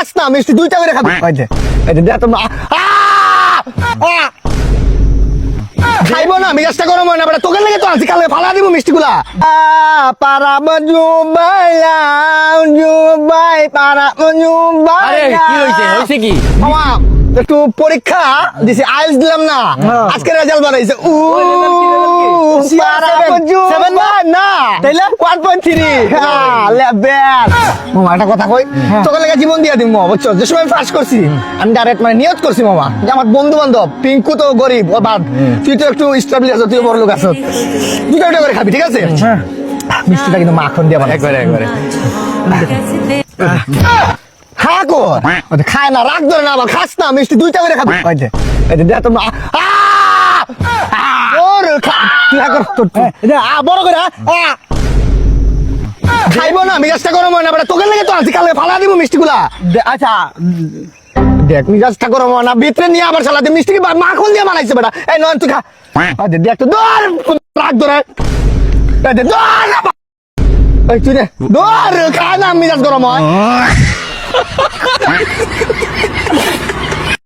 খাস না মিষ্টি দুইটা করে খাবি দেখ তোমরা খাইবো না মেজাজটা গরম হয় না বেটা তোকে লেগে তো আনছি কালকে ফালা দিব মিষ্টি গুলা পারাব জুবাই পারাব জুবাই কি হয়েছে কি মামা একটু পরীক্ষা দিছি আইএলটিএস দিলাম না আজকে রেজাল্ট বানাইছে না তাইলে 1.3 লেভেল মামা একটা কথা কই তোকে লেগে জীবন দিয়া দিম মামা বুঝছো যে সময় পাস করছি আমি ডাইরেক্ট মানে নিয়ত করছি মামা যে আমার বন্ধু বান্ধব পিঙ্কু তো গরিব ও বাদ তুই তো একটু স্টেবল আছো তুই বড় লোক আছো দুটো করে খাবি ঠিক আছে মিষ্টিটা কিন্তু মাখন দিয়ে বানাই একবারে হ্যাঁ কর খায় না রাগ ধরে না আবার খাস না মিষ্টি দুইটা করে খাবি দেখ তোমরা বড় করে খাইবো না মেজাজটা গরম হয় না বেটা তোকে লেগে তো আনছি কালকে ফালা দিব মিষ্টি গুলা আচ্ছা দেখ মেজাজটা গরম হয় না ভিতরে নিয়ে আবার চালাতে মিষ্টি মাখন দিয়ে বানাইছে বেটা এই নয় তুই খা দেখ তো দৌড় রাগ ধরে তুই রে দৌড় খা না মেজাজ গরম হয়